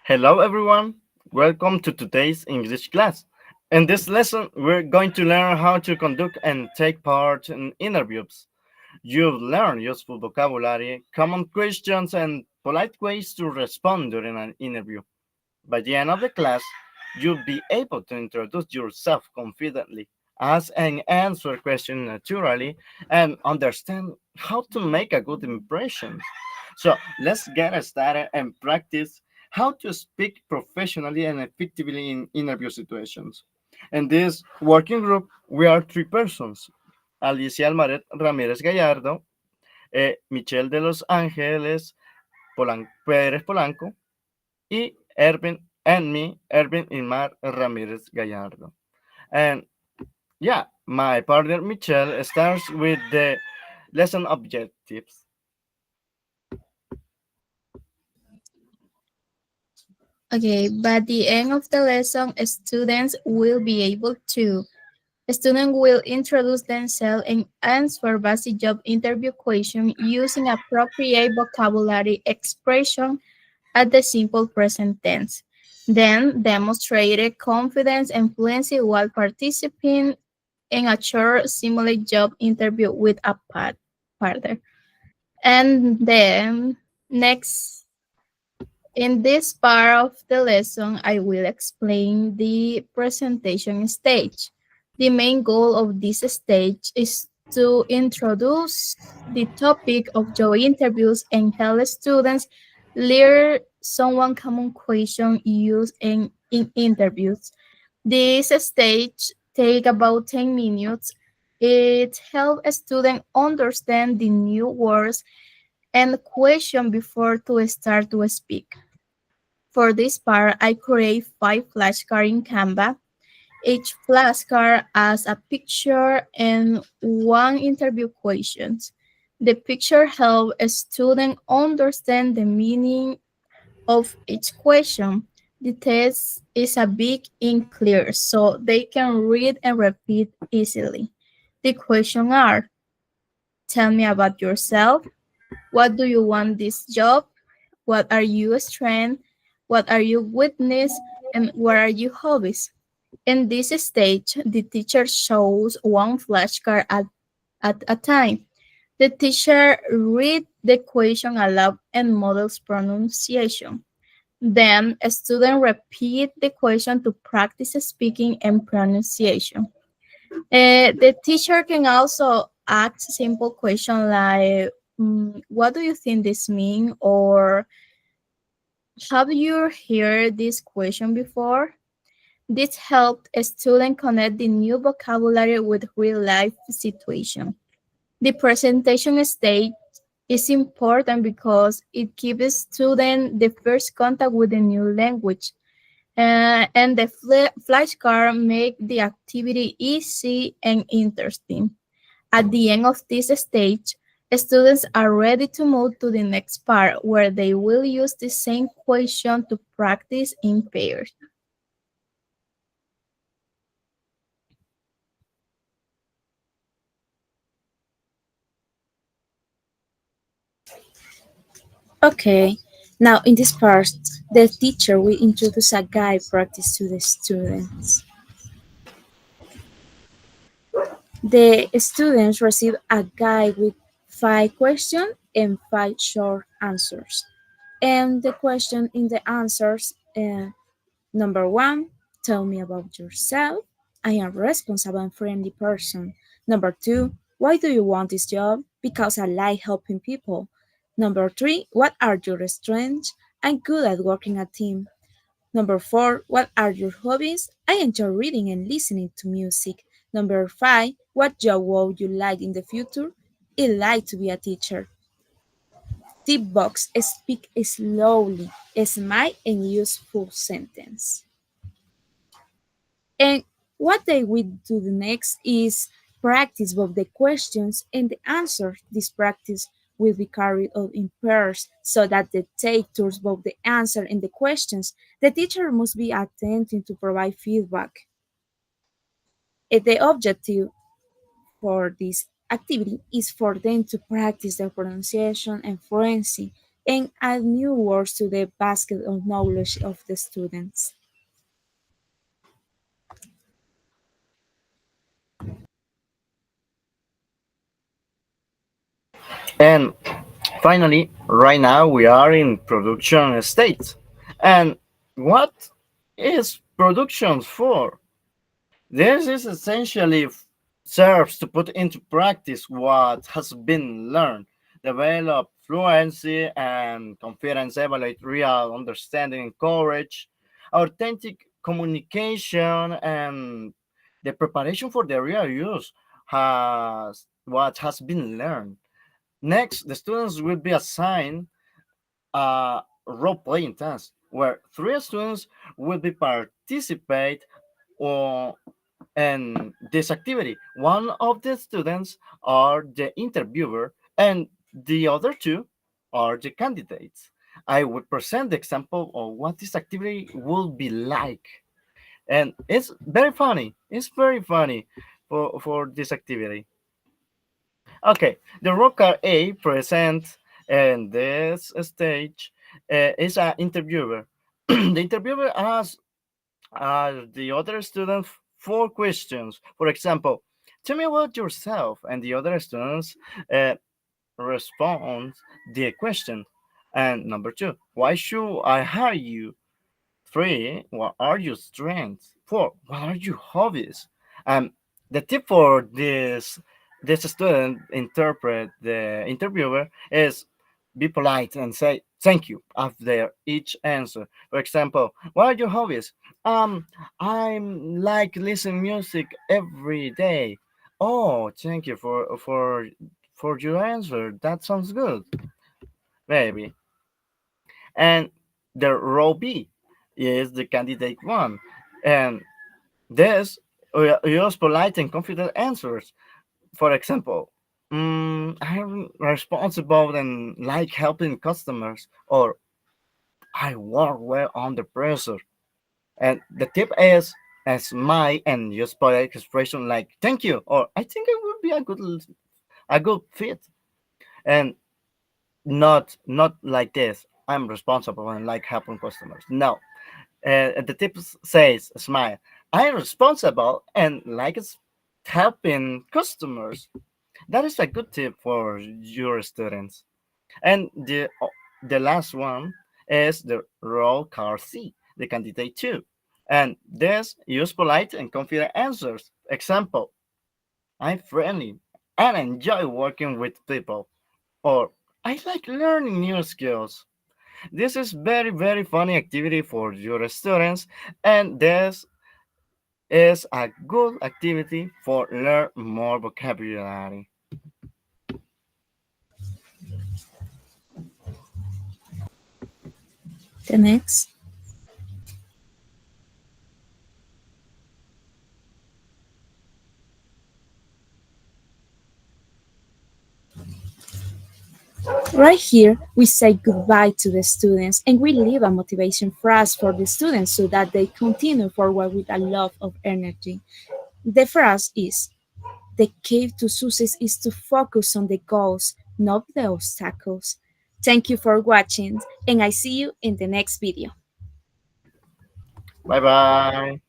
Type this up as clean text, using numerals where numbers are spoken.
Hello, everyone. Welcome to today's English class. In this lesson, we're going to learn how to conduct and take part in interviews. You'll learn useful vocabulary, common questions, and polite ways to respond during an interview. By the end of the class, you'll be able to introduce yourself confidently, ask and answer questions naturally, and understand how to make a good impression. So let's get started and practice how to speak professionally and effectively in interview situations. In this working group, we are three persons: Alicia Almaret Ramírez Gallardo, Michelle de los Ángeles Pérez Polanco, y Ervin and me, Ervin Ilmar Ramirez Gallardo. And yeah, my partner Michelle starts with the lesson objectives. Okay, by the end of the lesson, students will be able to. Students will introduce themselves and answer basic job interview questions using appropriate vocabulary expression at the simple present tense. Then demonstrate confidence and fluency while participating in a short simulate job interview with a partner. And then next in this part of the lesson, I will explain the presentation stage. The main goal of this stage is to introduce the topic of job interviews and help students learn some common question used in interviews. This stage take about 10 minutes. It helps students understand the new words and question before to start to speak. For this part, I create 5 flashcards in Canva. Each flashcard has a picture and one interview questions. The picture helps a student understand the meaning of each question. The text is a big and clear, so they can read and repeat easily. The questions are: tell me about yourself. What do you want this job? What are your strengths? What are your weaknesses? And what are your hobbies? In this stage, the teacher shows one flashcard at a time. The teacher reads the question aloud and models pronunciation. Then, a student repeat the question to practice speaking and pronunciation. The teacher can also ask simple questions like, "What do you think this means?" or "Have you heard this question before?" This helped a student connect the new vocabulary with real life situation. The presentation stage is important because it gives students the first contact with the new language. And the flashcard make the activity easy and interesting. At the end of this stage, students are ready to move to the next part where they will use the same question to practice in pairs. Okay, now in this part, the teacher will introduce a guide practice to the students. The students receive a guide with 5 questions and 5 short answers. And the question in the answers, number 1, tell me about yourself. I am responsible and friendly person. Number 2, why do you want this job? Because I like helping people. Number 3, what are your strengths? I'm good at working a team. Number 4, what are your hobbies? I enjoy reading and listening to music. Number 5, what job would you like in the future? I like to be a teacher. Tip box: speak slowly, smile, and use full sentence. And what they will do the next is practice both the questions and the answers. This practice will be carried out in pairs so that the takers both the answer and the questions. The teacher must be attentive to provide feedback. The objective for this activity is for them to practice their pronunciation and fluency. and add new words to the basket of knowledge of the students. And finally, right now we are in production state. And what is production for? This is essentially serves to put into practice what has been learned, develop fluency and confidence, evaluate real understanding, encourage authentic communication, and the preparation for the real use has what has been learned. Next, the students will be assigned a role-playing task where three students will be participate or in this activity. One of the students are the interviewer and the other two are the candidates. I would present the example of what this activity will be like. And it's very funny. It's very funny for this activity. Okay, the rocker A present in this stage is an interviewer. The interviewer asks the other student four questions. For example, tell me about yourself, and the other students uh, respond the question. And number two, why should I hire you? Three, what are your strengths? Four, what are your hobbies? Um, the tip for this student interpret the interviewer is be polite and say thank you after each answer. For example, what are your hobbies? Um, I'm like listen music every day. Oh, thank you for your answer. That sounds good, baby. And the row B is the candidate one, and this use polite and confident answers. For example, I'm responsible and like helping customers, or I work well under pressure. And the tip is smile and use polite expression like "thank you" or "I think it would be a good fit," and not like this. I'm responsible and like helping customers. No, the tip says smile. I'm responsible and like helping customers. That is a good tip for your students. And the last one is the roll card C, the candidate two. And this use polite and confident answers. Example, I'm friendly and enjoy working with people. Or I like learning new skills. This is very, very funny activity for your students, and this is a good activity for learn more vocabulary. The next. Right here, we say goodbye to the students and we leave a motivation phrase for the students so that they continue forward with a lot of energy. The phrase is the key to success is to focus on the goals, not the obstacles. Thank you for watching, and I see you in the next video. Bye bye.